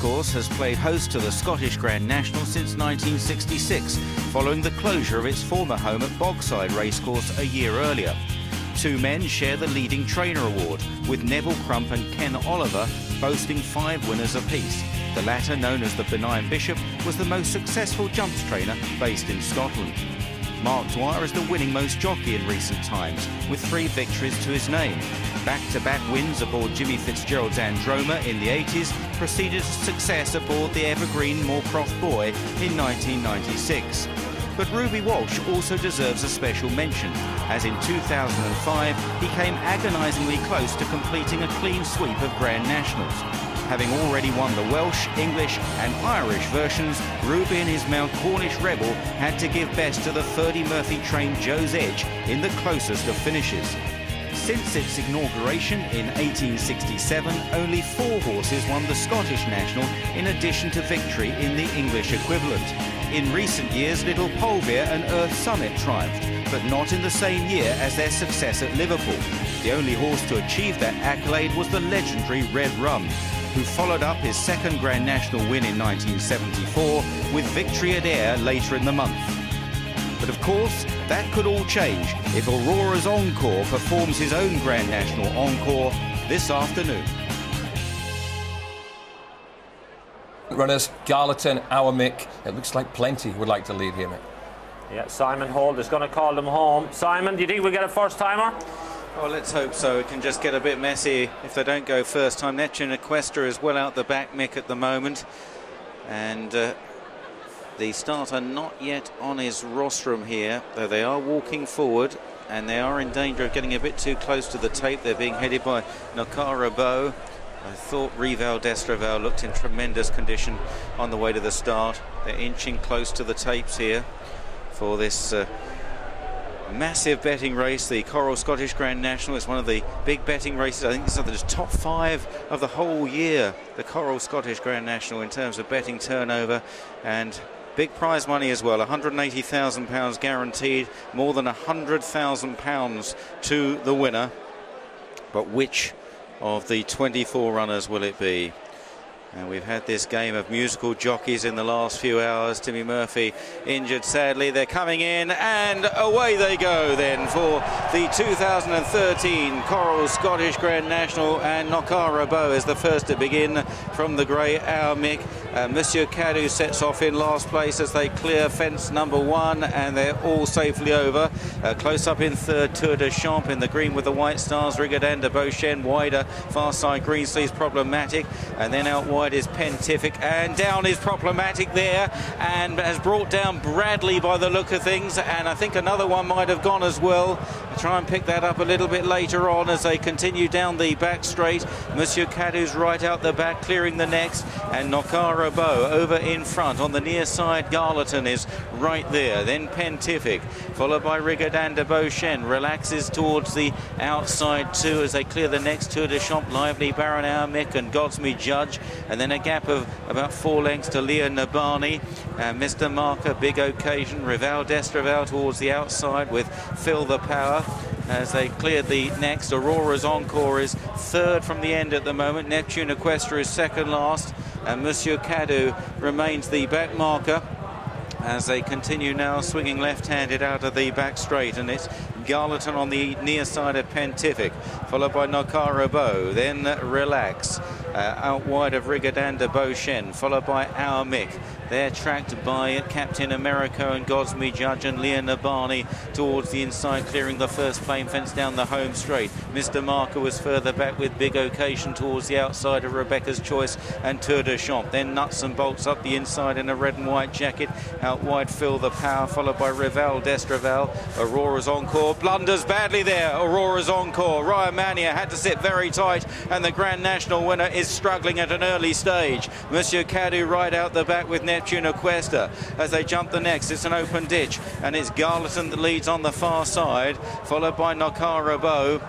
racecourse has played host to the Scottish Grand National since 1966, following the closure of its former home at Bogside Racecourse a year earlier. Two men share the leading trainer award, with Neville Crump and Ken Oliver boasting 5 winners apiece. The latter, known as the Benign Bishop, was the most successful jumps trainer based in Scotland. Mark Dwyer is the winning-most jockey in recent times, with 3 victories to his name. Back-to-back wins aboard Jimmy Fitzgerald's Androma in the 80s preceded success aboard the evergreen Moorcroft Boy in 1996. But Ruby Walsh also deserves a special mention, as in 2005 he came agonisingly close to completing a clean sweep of Grand Nationals. Having already won the Welsh, English and Irish versions, Ruby and his Mount Cornish Rebel had to give best to the Ferdy Murphy-trained Joe's Edge in the closest of finishes. Since its inauguration in 1867, only 4 horses won the Scottish National in addition to victory in the English equivalent. In recent years, Little Polvier and Earth Summit triumphed, but not in the same year as their success at Liverpool. The only horse to achieve that accolade was the legendary Red Rum, who followed up his second Grand National win in 1974 with victory at Ayr later in the month. But of course, that could all change if Aurora's Encore performs his own Grand National Encore this afternoon. Runners, Garleton, Our Mick. It looks like plenty would like to lead here, Mick. Yeah, Simon Holt is going to call them home. Simon, do you think we'll get a first timer? Well, let's hope so. It can just get a bit messy if they don't go first time. Neptune Equestra is well out the back, Mick, at the moment. And the starter not yet on his rostrum here, though they are walking forward and they are in danger of getting a bit too close to the tape. They're being headed by Nakara Bow. I thought Rival d'Estraval looked in tremendous condition on the way to the start. They're inching close to the tapes here for this massive betting race. The Coral Scottish Grand National is one of the big betting races. I think it's the top 5 of the whole year, the Coral Scottish Grand National, in terms of betting turnover, and big prize money as well. £180,000 guaranteed, more than £100,000 to the winner. But which of the 24 runners will it be? And we've had this game of musical jockeys in the last few hours. Timmy Murphy injured sadly. They're coming in and away they go then for the 2013 Coral Scottish Grand National, and Nakara Bow is the first to begin from the grey Our Mick. Monsieur Cadou sets off in last place as they clear fence number 1, and they're all safely over. Close up in third, Tour de Champ in the green with the white stars. Rigadan de Beauchesne wider, far side Greensleeves problematic, and then out wide is Pentific, and down is problematic there, and has brought down Bradley by the look of things, and I think another one might have gone as well. I'll try and pick that up a little bit later on as they continue down the back straight. Monsieur Cadou's right out the back, clearing the next, and Nakara Bow over in front. On the near side, Garleton is right there, then Pentific, followed by Rigadan de Beauchesne. Relaxes towards the outside too as they clear the next Tour de Champ, Lively, Baron Our Mick and Godsmejudge, and then a gap of about 4 lengths to Leah Nabani. Mr. Marker, Big Occasion, Rival d'Estraval towards the outside with Phil the Power as they cleared the next. Aurora's Encore is third from the end at the moment. Neptune Equestra is second last, and Monsieur Cadou remains the back marker as they continue now swinging left-handed out of the back straight, and it's Garleton on the near side of Pentific, followed by Nakara Bow, then Relax, out wide of Rigadan de Beauchesne, followed by Our Mick. They're tracked by Captain America and Godsmejudge and Leah Nabani towards the inside, clearing the first plain fence down the home straight. Mr. Marker was further back with Big Occasion towards the outside of Rebecca's Choice and Tour de Champ. Then Nuts and Bolts up the inside in a red and white jacket. Out wide, Phil the Power, followed by Rival d'Estraval. Aurora's Encore blunders badly there. Aurora's Encore. Ryan Mania had to sit very tight, and the Grand National winner is struggling at an early stage. Monsieur Cadou right out the back with Neptune Equestra. As they jump the next, it's an open ditch, and it's Garleton that leads on the far side, followed by Nakara Bow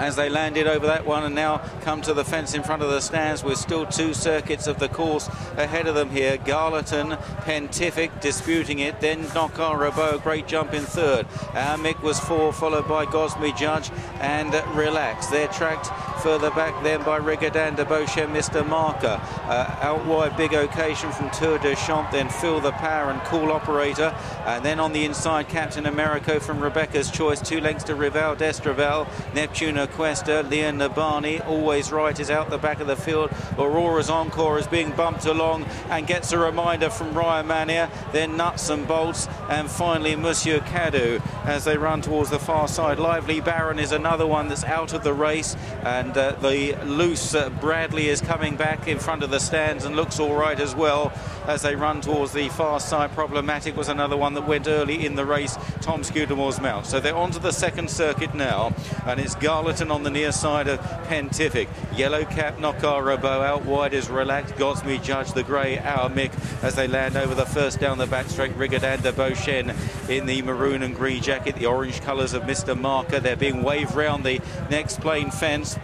as they landed over that one and now come to the fence in front of the stands with still 2 circuits of the course ahead of them here. Garleton, Pentific disputing it, then Nakara Bow, great jump in third. Our Mick was 4, followed by Godsmejudge and Relax. They're tracked Further back then by Rigadan de Beauchesne, Mr. Marker. Out wide, Big Occasion from Tour de Champ, then Feel the Power and Cool Operator. And then on the inside, Captain Americo from Rebecca's Choice, 2 lengths to Rival d'Estraval. Neptune Cuesta, Leon Nabani, Always Right is out the back of the field. Aurora's Encore is being bumped along and gets a reminder from Ryan Mania. Then Nuts and Bolts, and finally Monsieur Cadou as they run towards the far side. Lively Baron is another one that's out of the race, and the loose Bradley is coming back in front of the stands and looks all right as well as they run towards the far side. Problematic was another one that went early in the race, Tom Scudamore's mount. So they're onto the second circuit now, and it's Garleton on the near side of Pentific. Yellow Cap, Knockar Robot, out wide is Relaxed, Godsmejudge, the grey Our Mick as they land over the first down the back straight. Rigadan de Beauchesne in the maroon and green jacket, the orange colours of Mr. Marker. They're being waved round the next plain fence.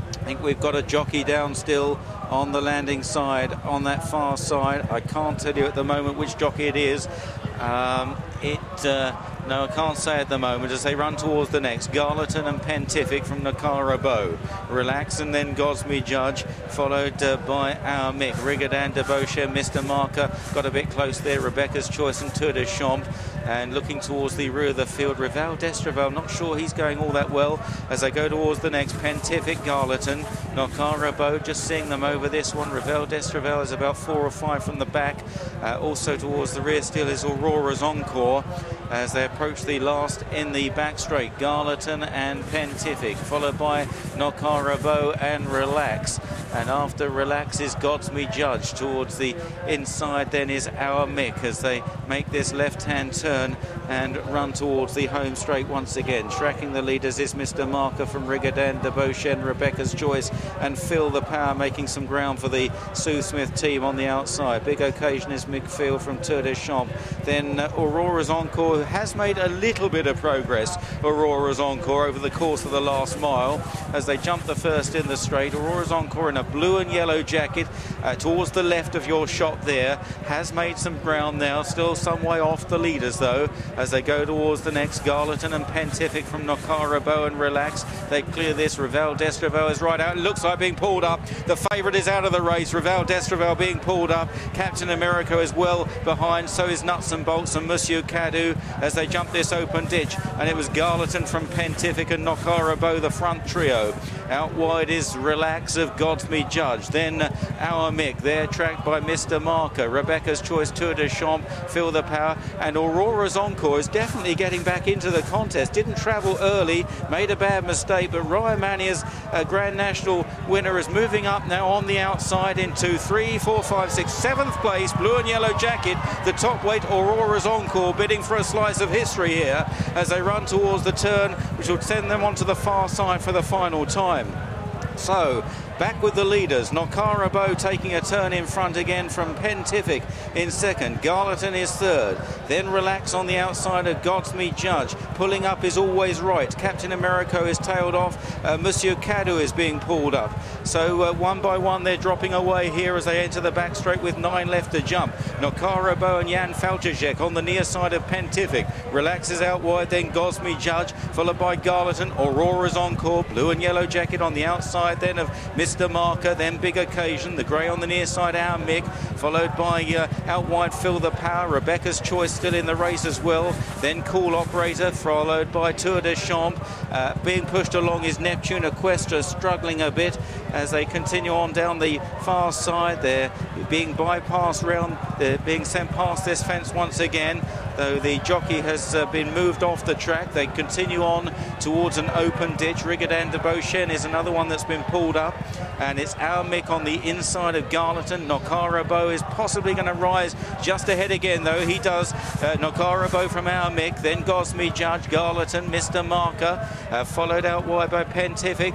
I think we've got a jockey down still on the landing side on that far side. I can't tell you at the moment which jockey it is. No, I can't say at the moment as they run towards the next. Garleton and Pentific from Nakara Bow. Relax and then Godsmejudge, followed by Our Mick. Rigadan de Beauchesne, Mr. Marker got a bit close there. Rebecca's Choice and Tour de Champ. And looking towards the rear of the field, Rival d'Estraval, not sure he's going all that well as they go towards the next. Pentific, Garleton, Nakara Bow, just seeing them over this one. Rival d'Estraval is about 4 or 5 from the back. Also towards the rear still is Aurora's Encore as they approach the last in the back straight. Garleton and Pentific, followed by Nakara Bow and Relax. And after Relax is Godsmejudge. Towards the inside then is Our Mick as they make this left-hand turn and run towards the home straight once again. Tracking the leaders is Mr. Marker from Rigadan de Beauchesne, Rebecca's Choice and Feel the Power, making some ground for the Sue Smith team on the outside. Big Occasion is Midfield from Tour de Champ. Then Aurora's Encore has made a little bit of progress. Aurora's Encore over the course of the last mile as they jump the first in the straight. Aurora's Encore in a blue and yellow jacket towards the left of your shot there has made some ground now, still some way off the leaders though as they go towards the next. Garleton and Pentific from Nakara Bow and Relax, they clear this. Rival d'Estraval is right out, it looks like being pulled up. The favourite is out of the race. Rival d'Estraval being pulled up. Captain Americo is well behind, so is Nuts and Bolts and Monsieur Cadou as they jump this open ditch, and it was Garleton from Pentific and Nakara Bow, the front trio. Out wide is Relax of Godsmejudge, then Our Mick, they're tracked by Mr. Marker. Rebecca's Choice, Tour de Champ, Feel the Power, and Aurora's Encore is definitely getting back into the contest. Didn't travel early, made a bad mistake, but Ryan Mania's Grand National winner is moving up now on the outside into 3, 4, 5, 6, 7th place. Blue and yellow jacket, the top weight Aurora's Encore bidding for a slice of history here as they run towards the turn, which will send them onto the far side for the final time. So back with the leaders. Nakara Bow taking a turn in front again from Pentific in second. Garleton is third. Then Relax on the outside of Godsmejudge. Pulling up is Always Right. Captain Americo is tailed off. Monsieur Cadou is being pulled up. So one by one they're dropping away here as they enter the back straight with 9 left to jump. Nakara Bow and Jan Falchacek on the near side of Pentific. Relax is out wide, then Godsmejudge, followed by Garleton. Aurora's Encore, blue and yellow jacket on the outside then of Mr. Marker, then Big Occasion, the grey on the near side, Our Mick, followed by out wide Feel the Power. Rebecca's Choice still in the race as well. Then Cool Operator, followed by Tour de Champ. Being pushed along is Neptune Equestra, struggling a bit as they continue on down the far side. They're being bypassed round, they're being sent past this fence once again, though the jockey has been moved off the track. They continue on towards an open ditch. Rigadan de Beauchesne is another one that's been pulled up, and it's Our Mick on the inside of Garleton. Nakara Bow is possibly going to rise just ahead again though. He does. Nakara Bow from Our Mick, then Godsmejudge, Garleton, Mr. Marker, followed out wide by Pentific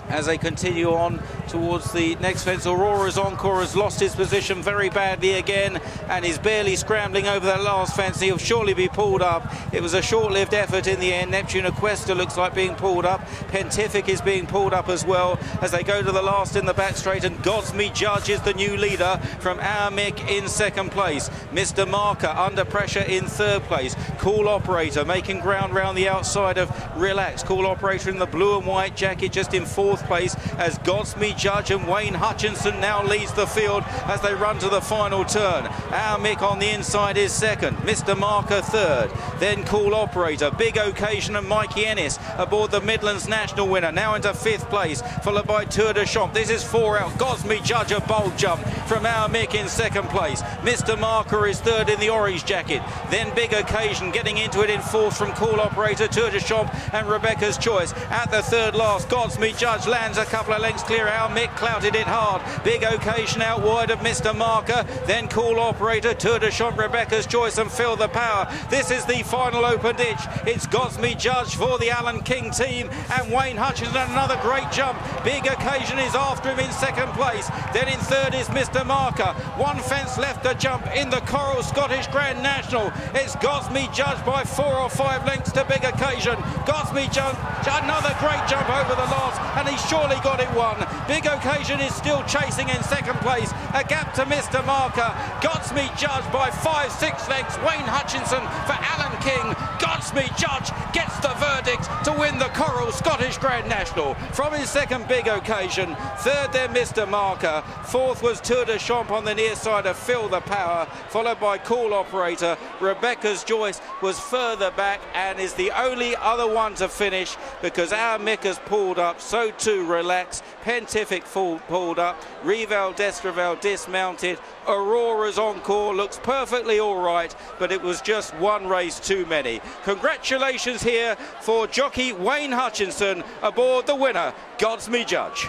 as they continue on towards the next fence. Aurora's Encore has lost his position very badly again and is barely scrambling over that last fence. He'll surely be pulled up. It was a short-lived effort in the end. Neptune Aquesta looks like being pulled up. Pentific is being pulled up as well as they go to the last in the back straight, and Godsmejudge is the new leader from Our Mick in second place. Mr. Marker under pressure in third place. Cool Operator making ground round the outside of Relax. Cool Operator in the blue and white jacket just in fourth place as Godsmejudge and Wayne Hutchinson now leads the field as they run to the final turn. Our Mick on the inside is second. Mr. Marker third. Then Cool Operator, Big Occasion and Mikey Ennis aboard the Midlands National winner now into fifth place, followed by Tour de Champ. This is four out. Godsmejudge a bold jump from Our Mick in second place. Mr. Marker is third in the orange jacket. Then Big Occasion getting into it in fourth from Cool Operator, Tour de Champ and Rebecca's Choice. At the third last, Godsmejudge lands a couple of lengths clear. Our Mick clouted it hard. Big Occasion out wide of Mr. Marker. Then Cool Operator, Tour de Champ, Rebecca's Choice and Feel the Power. This is the final open ditch. It's Godsmejudge for the Alan King team and Wayne Hutchinson. Another great jump. Big Occasion is after him in second place. Then in third is Mr. Marker. One fence left to jump in the Coral Scottish Grand National. It's Godsmejudge by 4 or 5 lengths to Big Occasion. Godsmejudge, another great jump over the last, and he's surely got it won. Big Occasion is still chasing in second place. A gap to Mr. Marker. Godsmejudge by 5-6 lengths. Wayne Hutchinson for Alan King. Godsmejudge gets the verdict to win the Coral Scottish Grand National. From his second, Big Occasion. Third then Mr. Marker. Fourth was Tour de Champ on the near side of Feel the Power, followed by Cool Operator. Rebecca's Choice was further back and is the only other one to finish because Our Mick has pulled up, so too Relax. Pentific pulled up. Reval Destraval dismounted. Aurora's Encore looks perfectly all right, but it was just one race too many. Congratulations here for jockey Wayne Hutchinson aboard the winner, Godsmejudge.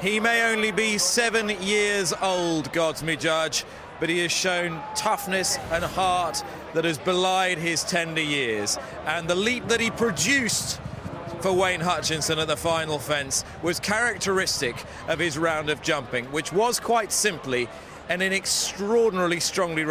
He may only be 7 years old, Godsmejudge, but he has shown toughness and heart that has belied his tender years. And the leap that he produced for Wayne Hutchinson at the final fence was characteristic of his round of jumping, which was quite simply an extraordinarily strongly